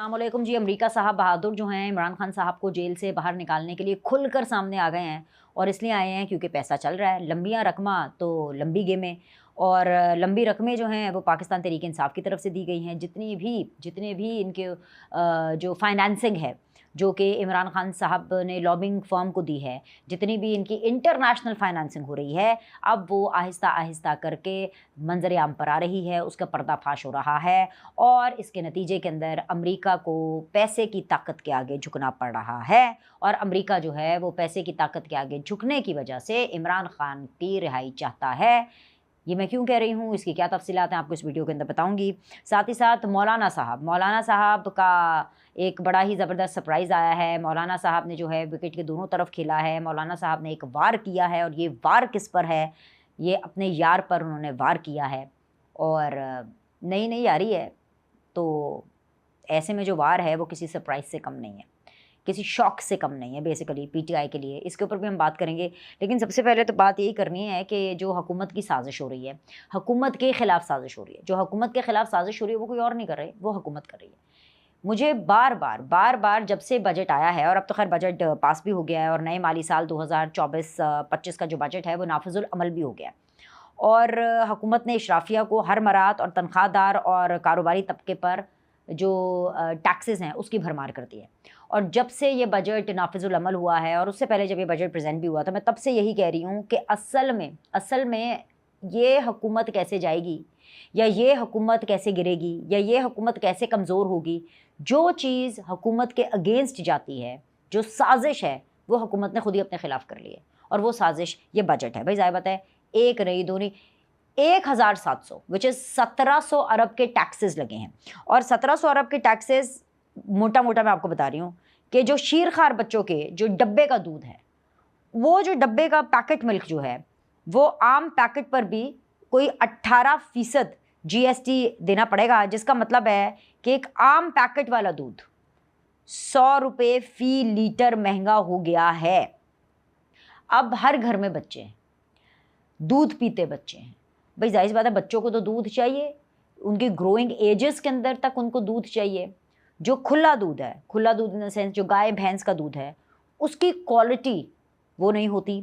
अस्सलामुअलैकुम जी। अमरीका साहब बहादुर जो हैं इमरान खान साहब को जेल से बाहर निकालने के लिए खुलकर सामने आ गए हैं और इसलिए आए हैं क्योंकि पैसा चल रहा है। लंबियाँ रकमा तो लंबी गेमें और लंबी रकमें जो हैं वो पाकिस्तान तहरीक इंसाफ की तरफ से दी गई हैं। जितने भी इनके जो फाइनेंसिंग है जो कि इमरान खान साहब ने लॉबिंग फर्म को दी है, जितनी भी इनकी इंटरनेशनल फाइनेंसिंग हो रही है, अब वो आहिस्ता आहिस्ता करके मंजर आम पर आ रही है, उसका पर्दाफाश हो रहा है और इसके नतीजे के अंदर अमेरिका को पैसे की ताकत के आगे झुकना पड़ रहा है। और अमेरिका जो है वो पैसे की ताकत के आगे झुकने की वजह से इमरान खान की रिहाई चाहता है। ये मैं क्यों कह रही हूँ, इसकी क्या तफसीलात हैं, आपको इस वीडियो के अंदर बताऊंगी। साथ ही साथ मौलाना साहब का एक बड़ा ही ज़बरदस्त सरप्राइज़ आया है। मौलाना साहब ने जो है विकेट के दोनों तरफ खेला है। मौलाना साहब ने एक वार किया है और ये वार किस पर है? ये अपने यार पर उन्होंने वार किया है और नई नई यारी है, तो ऐसे में जो वार है वो किसी सरप्राइज़ से कम नहीं है, किसी शौक से कम नहीं है बेसिकली पीटीआई के लिए। इसके ऊपर भी हम बात करेंगे, लेकिन सबसे पहले तो बात यही करनी है कि जो हुकूमत की साजिश हो रही है, हुकूमत के ख़िलाफ़ साजिश हो रही है, जो हुकूमत के ख़िलाफ़ साजिश हो रही है वो कोई और नहीं कर रही, वो हुकूमत कर रही है। मुझे बार बार जब से बजट आया है, और अब तो खैर बजट पास भी हो गया है और नए माली साल 2024-25 का जो बजट है वो नाफिजुल अमल भी हो गया है और हुकूमत ने इशराफिया को हर मरात और तनख्वाहदार और कारोबारी तबके पर जो टैक्सेस हैं उसकी भरमार कर दी है। और जब से ये बजट नाफिजुल अमल हुआ है और उससे पहले जब ये बजट प्रेजेंट भी हुआ था, मैं तब से यही कह रही हूँ कि असल में ये हुकूमत कैसे जाएगी, या ये हुकूमत कैसे गिरेगी, या ये हुकूमत कैसे कमज़ोर होगी। जो चीज़ हुकूमत के अगेंस्ट जाती है, जो साजिश है, वो हुकूमत ने खुद ही अपने ख़िलाफ़ कर ली है और वो साजिश ये बजट है। भाई ज़ाहिर बात है, एक नहीं दो नहीं 1700 विच इज़ 1700 अरब के टैक्सेस लगे हैं। और 1700 अरब के टैक्सेस मोटा मैं आपको बता रही हूँ कि जो शीरखार बच्चों के जो डब्बे का दूध है, वो जो डब्बे का पैकेट मिल्क जो है, वो आम पैकेट पर भी कोई 18% जीएसटी देना पड़ेगा, जिसका मतलब है कि एक आम पैकेट वाला दूध 100 रुपये फ़ी लीटर महंगा हो गया है। अब हर घर में बच्चे हैं, दूध पीते बच्चे हैं। भाई जाहिर बात है, बच्चों को तो दूध चाहिए, उनकी ग्रोइंग एजेस के अंदर तक उनको दूध चाहिए। जो खुला दूध है, खुला दूध इन द सेंस जो गाय भैंस का दूध है, उसकी क्वालिटी वो नहीं होती।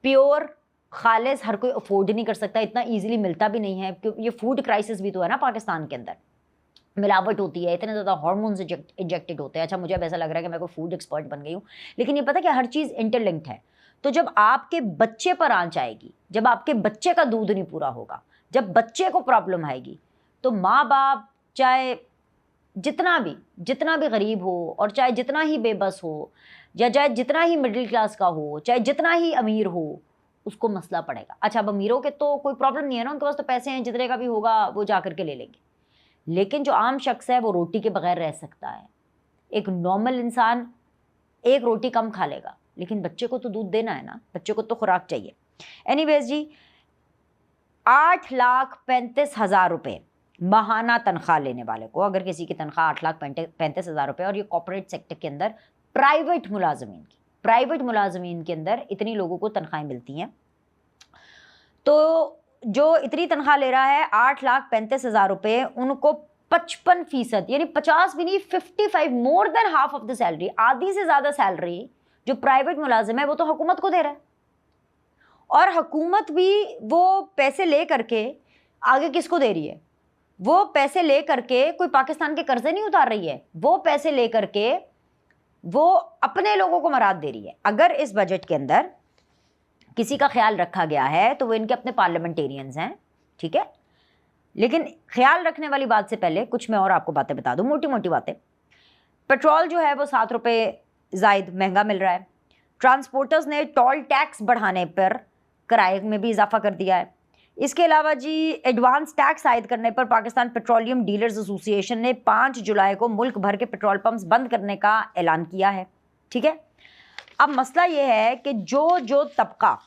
प्योर खालिस हर कोई अफोर्ड नहीं कर सकता, इतना इजीली मिलता भी नहीं है, क्योंकि ये फूड क्राइसिस भी तो है ना पाकिस्तान के अंदर। मिलावट होती है, इतने ज़्यादा हार्मोन्स इंजेक्टेड होते हैं। अच्छा, मुझे अब ऐसा लग रहा है कि मैं कोई फूड एक्सपर्ट बन गई हूँ, लेकिन ये पता है कि हर चीज़ इंटरलिंक्ड है। तो जब आपके बच्चे पर आंच आएगी, जब आपके बच्चे का दूध नहीं पूरा होगा, जब बच्चे को प्रॉब्लम आएगी, तो माँ बाप चाहे जितना भी गरीब हो और चाहे जितना ही बेबस हो, या चाहे जितना ही मिडिल क्लास का हो, चाहे जितना ही अमीर हो, उसको मसला पड़ेगा। अच्छा, अब अमीरों के तो कोई प्रॉब्लम नहीं है ना, उनके पास तो पैसे हैं, जितने का भी होगा वो जा करके ले लेंगे। लेकिन जो आम शख्स है वो रोटी के बगैर रह सकता है। एक नॉर्मल इंसान एक रोटी कम खा लेगा, लेकिन बच्चे को तो दूध देना है ना, बच्चे को तो खुराक चाहिए। एनीवेज जी, 8,35,000 रुपये माहाना तनख्वाह लेने वाले को, अगर किसी की तनख्वाह 8,35,000 रुपये, और ये कॉर्पोरेट सेक्टर के अंदर प्राइवेट मुलाजमीन के अंदर इतनी लोगों को तनख्वाहें मिलती हैं, तो जो इतनी तनख्वाह ले रहा है 8,35,000 रुपये, उनको 55% यानी 50 भी नहीं, 55 more than half of the salary, आधी से ज़्यादा सैलरी जो प्राइवेट मुलाजिम है वो तो हुकूमत को दे रहा है। और हुकूमत भी वो पैसे ले करके आगे किसको दे रही है? वो पैसे ले करके कोई पाकिस्तान के कर्जे नहीं उतार रही है, वो पैसे ले करके वो अपने लोगों को मराद दे रही है। अगर इस बजट के अंदर किसी का ख्याल रखा गया है तो वो इनके अपने पार्लियामेंटेरियंस हैं, ठीक है। लेकिन ख्याल रखने वाली बात से पहले कुछ मैं और आपको बातें बता दूं, मोटी मोटी बातें। पेट्रोल जो है वो 7 रुपये ज़ायद महंगा मिल रहा है। ट्रांसपोर्टर्स ने टोल टैक्स बढ़ाने पर किराए में भी इजाफा कर दिया है। इसके अलावा जी, एडवांस टैक्स आयद करने पर पाकिस्तान पेट्रोलियम डीलर्स एसोसिएशन ने 5 जुलाई को मुल्क भर के पेट्रोल पंप्स बंद करने का ऐलान किया है, ठीक है। अब मसला ये है कि जो तबका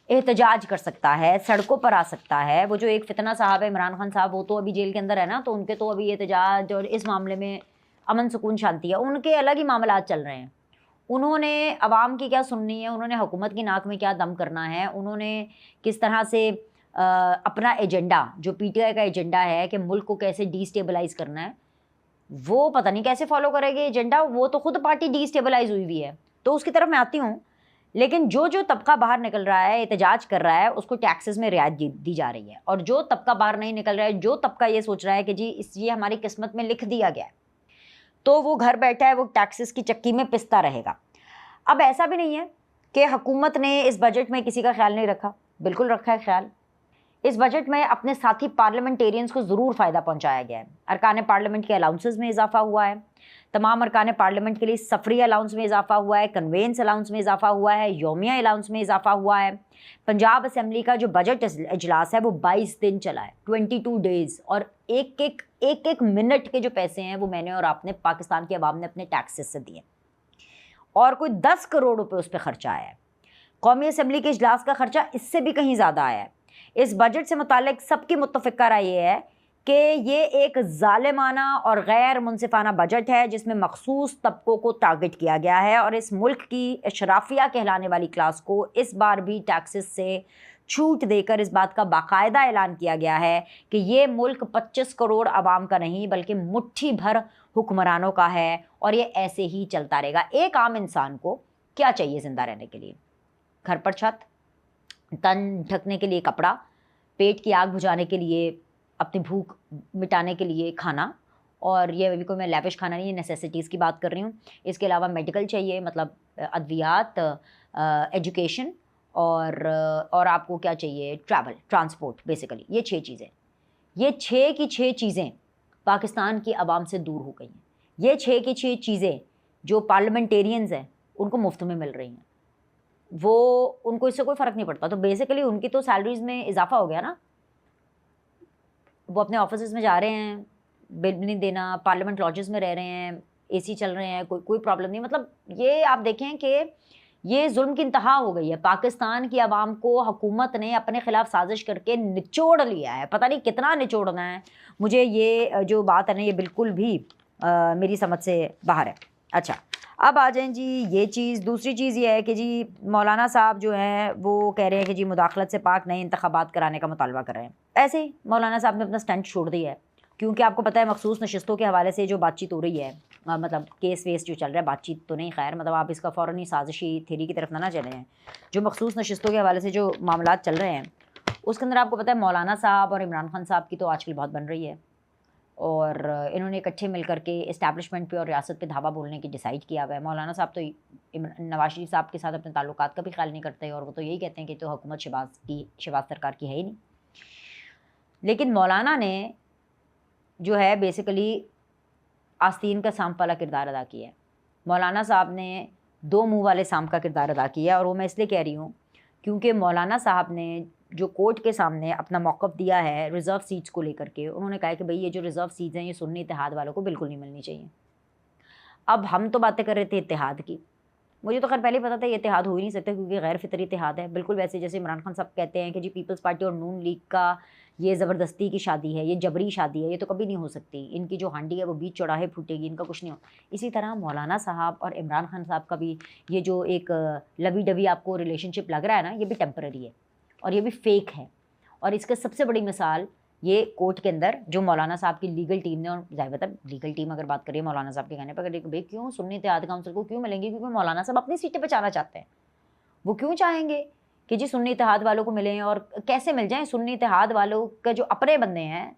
एहतजाज कर सकता है, सड़कों पर आ सकता है, वो जो एक फितना साहब है इमरान खान साहब, वो तो अभी जेल के अंदर है ना, तो उनके तो अभी एहतजाज और इस मामले में अमन सुकून शांति है, उनके अलग ही मामलात चल रहे हैं। उन्होंने अवाम की क्या सुननी है, उन्होंने हुकूमत की नाक में क्या दम करना है, उन्होंने किस तरह से अपना एजेंडा, जो पीटीआई का एजेंडा है कि मुल्क को कैसे डीस्टेबलाइज करना है, वो पता नहीं कैसे फॉलो करेगी एजेंडा। वो तो खुद पार्टी डीस्टेबलाइज हुई है, तो उसकी तरफ मैं आती हूँ। लेकिन जो जो तबका बाहर निकल रहा है, एहतजाज कर रहा है, उसको टैक्सेस में रियायत दी जा रही है। और जो तबका बाहर नहीं निकल रहा है, जो तबका ये सोच रहा है कि जी ये हमारी किस्मत में लिख दिया गया है, तो वो घर बैठा है, वो टैक्सेस की चक्की में पिसता रहेगा। अब ऐसा भी नहीं है कि हुकूमत ने इस बजट में किसी का ख्याल नहीं रखा, बिल्कुल रखा है ख्याल। इस बजट में अपने साथी पार्लियामेंटेरियंस को ज़रूर फ़ायदा पहुंचाया गया है। अरकान पार्लियामेंट के अलाउंसेस में इजाफा हुआ है, तमाम अरकान पार्लियामेंट के लिए सफरी अलाउंस में इजाफा हुआ है, कन्वेंस अलाउंस में इजाफा हुआ है, यौमिया अलाउंस में इजाफा हुआ है। पंजाब असम्बली का जो बजट इजलास है वो 22 दिन चला है, 22 डेज़, और एक मिनट के जो पैसे हैं वो मैंने और आपने, पाकिस्तान की आवाम ने अपने टैक्सेस से दिए, और कोई 10 करोड़ रुपये उस पर खर्चा आया है। कौमी असम्बली के इजलास का खर्चा इससे भी कहीं ज़्यादा आया है। इस बजट से मुतालिक सबकी मुत्तफ़िक़ा राय ये है कि ये एक ज़ालिमाना और गैर मुनसिफ़ाना बजट है, जिसमें मखसूस तबकों को टारगेट किया गया है, और इस मुल्क की अशराफिया कहलाने वाली क्लास को इस बार भी टैक्सेस से छूट देकर इस बात का बाकायदा ऐलान किया गया है कि ये मुल्क 25 करोड़ आवाम का नहीं बल्कि मुट्ठी भर हुक्मरानों का है, और ये ऐसे ही चलता रहेगा। एक आम इंसान को क्या चाहिए ज़िंदा रहने के लिए? घर पर छत, तन ढकने के लिए कपड़ा, पेट की आग बुझाने के लिए, अपनी भूख मिटाने के लिए खाना, और ये अभी कोई मैं लैविश खाना नहीं है, नेसेसिटीज़ की बात कर रही हूँ। इसके अलावा मेडिकल चाहिए, मतलब अद्वियात, एजुकेशन, और आपको क्या चाहिए? ट्रांसपोर्ट, बेसिकली ये 6 चीज़ें। ये 6 की 6 चीज़ें पाकिस्तान की आवाम से दूर हो गई हैं। ये 6 की 6 चीज़ें जो पार्लियामेंटेरियंस हैं उनको मुफ्त में मिल रही हैं, वो उनको इससे कोई फ़र्क नहीं पड़ता। तो बेसिकली उनकी तो सैलरीज़ में इजाफा हो गया ना, वो अपने ऑफिस में जा रहे हैं, बिल नहीं देना, पार्लियामेंट लॉजेस में रह रहे हैं, एसी चल रहे हैं, कोई प्रॉब्लम नहीं। मतलब ये आप देखें कि ये जुल्म की इंतहा हो गई है। पाकिस्तान की आवाम को हुकूमत ने अपने ख़िलाफ़ साजिश करके निचोड़ लिया है। पता नहीं कितना निचोड़ना है, मुझे ये जो बात है ना, ये बिल्कुल भी मेरी समझ से बाहर है। अच्छा, अब आ जाएँ जी ये चीज़। दूसरी चीज़ ये है कि जी मौलाना साहब जो हैं वो कह रहे हैं कि जी मुदाखलत से पाक नए इंतखाबात कराने का मुतालबा कर रहे हैं। ऐसे ही मौलाना साहब ने अपना स्टैंड छोड़ दिया है, क्योंकि आपको पता है मखसूस नशिस्तों के हवाले से जो बातचीत हो रही है, मतलब केस वेस जो चल रहा है, बातचीत तो नहीं, खैर मतलब आप इसका फ़ौरन ही साजिशी थेरी की तरफ ना चले हैं। जो मखसूस नशिस्तों के हवाले से जो मामलात चल रहे हैं, उसके अंदर आपको पता है मौलाना साहब और इमरान खान साहब की तो आजकल बहुत बन रही है, और इन्होंने इकट्ठे मिल करके इस्टेब्लिशमेंट पे और रियासत पे धावा बोलने की डिसाइड किया हुआ है। मौलाना साहब तो नवाज शरीफ साहब के साथ अपने ताल्लुकात का भी ख्याल नहीं करते, और वो तो यही कहते हैं कि तो हुकूमत शहबाज सरकार की है ही नहीं। लेकिन मौलाना ने जो है बेसिकली आस्तीन का सांप वाला किरदार अदा किया है। मौलाना साहब ने 2 मुँह वाले सांप का किरदार अदा किया, और वो मैं इसलिए कह रही हूँ क्योंकि मौलाना साहब ने जो कोर्ट के सामने अपना मौक़िफ़ दिया है रिज़र्व सीट्स को लेकर के, उन्होंने कहा कि भाई ये जो रिज़र्व सीट्स हैं ये सुन्नी इत्तेहाद वालों को बिल्कुल नहीं मिलनी चाहिए। अब हम तो बातें कर रहे थे इत्तेहाद की, मुझे तो खैर पहले ही पता था ये इत्तेहाद हो ही नहीं सकता, क्योंकि गैर फितरी इत्तेहाद है। बिल्कुल वैसे जैसे इमरान खान साहब कहते हैं कि जी पीपल्स पार्टी और नून लीग का ये ज़बरदस्ती की शादी है, ये जबरी शादी है, ये तो कभी नहीं हो सकती, इनकी जो हांडी है वो बीच चौराहे फूटेगी, इनका कुछ नहीं हो। इसी तरह मौलाना साहब और इमरान खान साहब का भी ये जो एक लवी डवी आपको रिलेशनशिप लग रहा है ना, ये भी टेम्पररी है और ये भी फेक है। और इसका सबसे बड़ी मिसाल ये कोर्ट के अंदर जो मौलाना साहब की लीगल टीम ने, और जाहिर बात है लीगल टीम अगर बात करिए मौलाना साहब के कहने पर, भाई क्यों सुन्नी इत्तेहाद काउंसिल को क्यों मिलेंगे? क्योंकि मौलाना साहब अपनी सीटें बचाना चाहते हैं। वो क्यों चाहेंगे कि जी सुन्नी इत्तेहाद वालों को मिलें, और कैसे मिल जाएं? सुन्नी इत्तेहाद वालों के जो अपने बंदे हैं,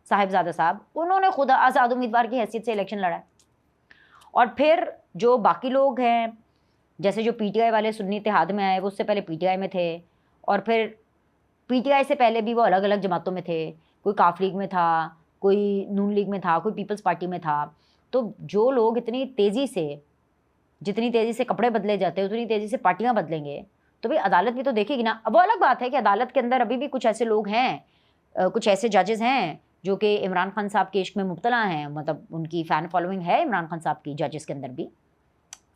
साहिबजादा साहब, उन्होंने खुद आज़ाद उम्मीदवार की हैसियत से इलेक्शन लड़ा है। और फिर जो बाकी लोग हैं, जैसे जो पीटीआई वाले सुन्नी इत्तेहाद में आए, वो उससे पहले पीटीआई में थे, और फिर पीटीआई से पहले भी वो अलग अलग जमातों में थे। कोई काफ लीग में था, कोई नून लीग में था, कोई पीपल्स पार्टी में था। तो जो लोग जितनी तेज़ी से कपड़े बदले जाते हैं उतनी तेज़ी से पार्टियां बदलेंगे, तो भाई अदालत भी तो देखेगी ना। अब वो अलग बात है कि अदालत के अंदर अभी भी कुछ ऐसे लोग हैं, कुछ ऐसे जजेस हैं जो कि इमरान खान साहब के इश्क में मुब्तला हैं, मतलब उनकी फ़ैन फॉलोइंग है इमरान खान साहब की जजेस के अंदर भी,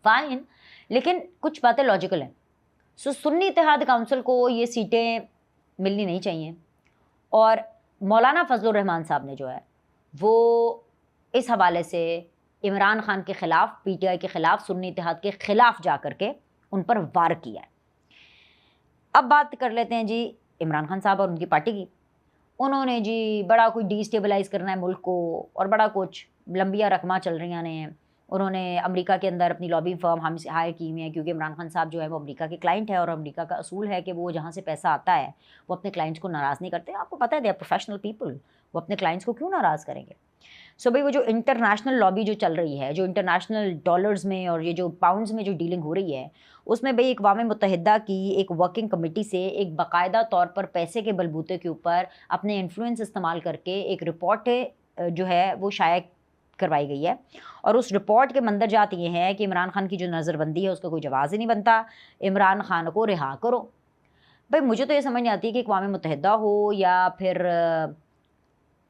फ़ाइन। लेकिन कुछ बातें लॉजिकल हैं। सुन्नी इत्तेहाद काउंसिल को ये सीटें मिलनी नहीं चाहिए। और मौलाना फजलुर रहमान साहब ने जो है वो इस हवाले से इमरान खान के ख़िलाफ़, पीटीआई के ख़िलाफ़, सुन्नी इत्तेहाद के ख़िलाफ़ जा कर के उन पर वार किया है। अब बात कर लेते हैं जी इमरान खान साहब और उनकी पार्टी की। उन्होंने जी बड़ा कुछ डिस्टेबलाइज़ करना है मुल्क को और बड़ा कुछ लंबिया रकमा चल रही हैं। उन्होंने अमेरिका के अंदर अपनी लॉबिंग फ़र्म हम हायर की हुई है, क्योंकि इमरान खान साहब जो है वो अमेरिका के क्लाइंट है और अमेरिका का असूल है कि वो जहाँ से पैसा आता है वो अपने क्लाइंट्स को नाराज़ नहीं करते। आपको पता है दे आर प्रोफेशनल पीपल, वो अपने क्लाइंट्स को क्यों नाराज़ करेंगे। सो भाई वो जो इंटरनेशनल लॉबी जो चल रही है, जो इंटरनेशनल डॉलर्स में और ये जो पाउंड्स में जो डीलिंग हो रही है, उसमें भाई अक़वाम मुत्तहिदा की एक वर्किंग कमेटी से एक बाकायदा तौर पर पैसे के बलबूते के ऊपर अपने इन्फ्लुएंस इस्तेमाल करके एक रिपोर्ट जो है वो शाया करवाई गई है। और उस रिपोर्ट के मंदरजात ये हैं कि इमरान खान की जो नज़रबंदी है उसका कोई जवाज़ ही नहीं बनता, इमरान खान को रिहा करो। भाई मुझे तो ये समझ नहीं आती कि अक़वाम मुत्तहिदा हो या फिर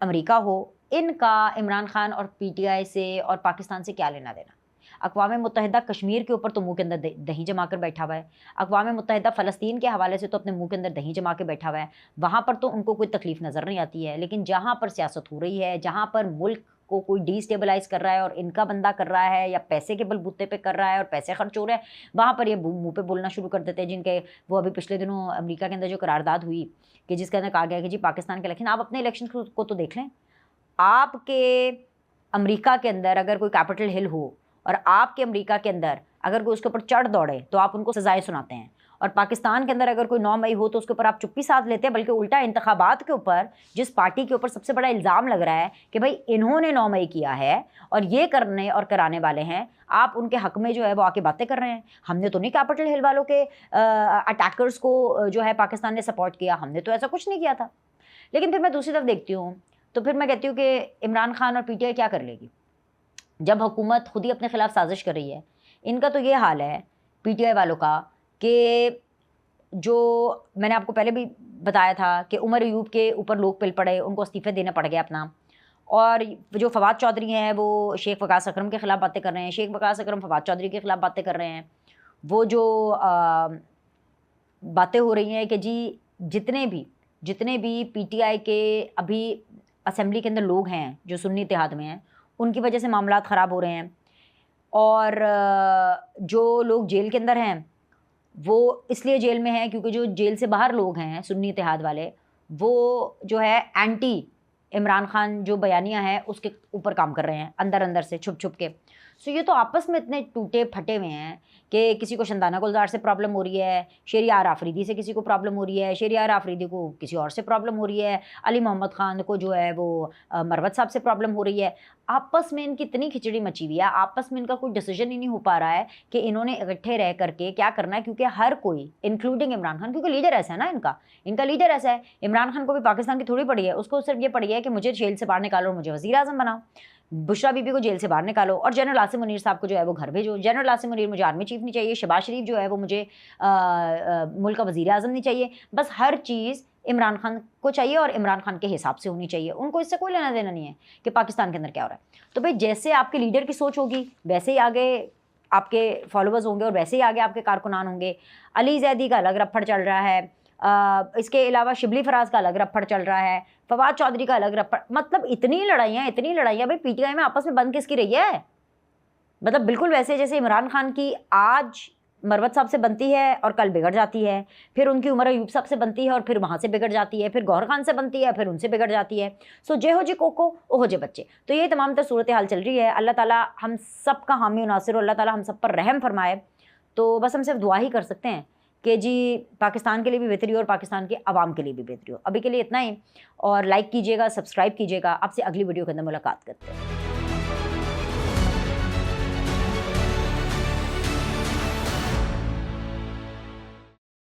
अमेरिका हो, इनका इमरान खान और पीटीआई से और पाकिस्तान से क्या लेना देना। अक़वाम मुत्तहिदा कश्मीर के ऊपर तो मुँह के अंदर दही जमा कर बैठा हुआ है। अक़वाम मुत्तहिदा फ़लस्तीन के हवाले से तो अपने मुँह के अंदर दही जमा के बैठा हुआ है। वहाँ पर तो उनको कोई तकलीफ़ नज़र नहीं आती है, लेकिन जहाँ पर सियासत हो रही है, जहाँ पर मुल्क को कोई डिस्टेबलाइज़ कर रहा है और इनका बंदा कर रहा है या पैसे के बलबूते पे कर रहा है और पैसे खर्च हो रहे हैं, वहाँ पर ये मुँह पे बोलना शुरू कर देते हैं। जिनके वो अभी पिछले दिनों अमेरिका के अंदर जो करारदाद हुई कि जिसके अंदर कहा गया कि जी पाकिस्तान के इलेक्शन, आप अपने इलेक्शन को तो देख लें। आपके अमेरिका के अंदर अगर कोई कैपिटल हिल हो और आपके अमेरिका के अंदर अगर कोई उसके ऊपर चढ़ दौड़े तो आप उनको सजाएं सुनाते हैं, और पाकिस्तान के अंदर अगर कोई 9 मई हो तो उसके ऊपर आप चुप्पी साध लेते हैं। बल्कि उल्टा इंतखाबात के ऊपर जिस पार्टी के ऊपर सबसे बड़ा इल्ज़ाम लग रहा है कि भाई इन्होंने 9 मई किया है और ये करने और कराने वाले हैं, आप उनके हक़ में जो है वो आके बातें कर रहे हैं। हमने तो नहीं कैपिटल हिल वालों के अटैकर्स को जो है पाकिस्तान ने सपोर्ट किया, हमने तो ऐसा कुछ नहीं किया था। लेकिन फिर मैं दूसरी तरफ देखती हूँ तो फिर मैं कहती हूँ कि इमरान खान और पीटीआई क्या कर लेगी जब हुकूमत खुद ही अपने ख़िलाफ़ साजिश कर रही है। इनका तो ये हाल है पीटीआई वालों का कि जो मैंने आपको पहले भी बताया था कि उमर अयूब के ऊपर लोग पिल पड़े, उनको इस्तीफ़े देना पड़ गया अपना। और जो फवाद चौधरी हैं वो शेख वकास अकरम के ख़िलाफ़ बातें कर रहे हैं, शेख वकास अकरम फवाद चौधरी के ख़िलाफ़ बातें कर रहे हैं। वो जो बातें हो रही हैं कि जी जितने भी पीटीआई के अभी असेंबली के अंदर लोग हैं जो सुन्नी इत्तेहाद में हैं, उनकी वजह से मामलात ख़राब हो रहे हैं। और जो लोग जेल के अंदर हैं वो इसलिए जेल में हैं क्योंकि जो जेल से बाहर लोग हैं सुन्नी इत्तेहाद वाले, वो जो है एंटी इमरान खान जो बयानियाँ हैं उसके ऊपर काम कर रहे हैं अंदर अंदर से छुप छुप के। सो ये तो आपस में इतने टूटे फटे हुए हैं कि किसी को शंदाना गुलजार से प्रॉब्लम हो रही है, शहरियार आफरीदी से किसी को प्रॉब्लम हो रही है, शहरियार आफरीदी को किसी और से प्रॉब्लम हो रही है, अली मोहम्मद ख़ान को जो है वो मरवत साहब से प्रॉब्लम हो रही है। आपस में इनकी इतनी खिचड़ी मची हुई है, आपस में इनका कोई डिसीजन ही नहीं हो पा रहा है कि इन्होंने इकट्ठे रह करके क्या करना है। क्योंकि हर कोई इंक्लूडिंग इमरान खान, क्योंकि लीडर ऐसा है ना इनका लीडर ऐसा है। इमरान खान को भी पाकिस्तान की थोड़ी पड़ी है, उसको सिर्फ ये पड़ी है कि मुझे जेल से बाहर निकालो और मुझे वज़ीर आज़म बनाओ, बुशरा बीबी को जेल से बाहर निकालो और जनरल आसिम मुनीर साहब को जो है वो घर भेजो। जनरल आसिम मुनीर मुझे आर्मी चीफ नहीं चाहिए, शहबाज शरीफ जो है वो मुझे मुल्क का वज़ीर आज़म नहीं चाहिए। बस हर चीज़ इमरान खान को चाहिए और इमरान खान के हिसाब से होनी चाहिए। उनको इससे कोई लेना देना नहीं है कि पाकिस्तान के अंदर क्या हो रहा है। तो भाई जैसे आपके लीडर की सोच होगी वैसे ही आगे आपके फॉलोअर्स होंगे और वैसे ही आगे आपके कारकुनान होंगे। अली जैदी का अलग रफड़ चल रहा है, इसके अलावा शिबली फराज का अलग रफड़ चल रहा है, फवाद चौधरी का अलग रफड़। मतलब इतनी लड़ाइयाँ भाई पीटीआई में आपस में बंद किसकी रही है। मतलब बिल्कुल वैसे जैसे इमरान खान की आज मरवत साहब से बनती है और कल बिगड़ जाती है, फिर उनकी उमर अयूब साहब से बनती है और फिर वहाँ से बिगड़ जाती है, फिर गौहर खान से बनती है फिर उनसे बिगड़ जाती है। सो जे हो जी कोको ओहो जे बच्चे। तो ये तमाम तर सूरत हाल चल रही है। अल्लाह ताला हम सब का हामी और नासिर, अल्लाह ताला हम सब पर रहम फरमाए। तो बस हम सिर्फ दुआ ही कर सकते हैं कि जी पाकिस्तान के लिए भी बेहतरी हो और पाकिस्तान के अवाम के लिए भी बेहतरी हो। अभी के लिए इतना ही, और लाइक कीजिएगा, सब्सक्राइब कीजिएगा। आपसे अगली वीडियो के अंदर मुलाकात करते हैं।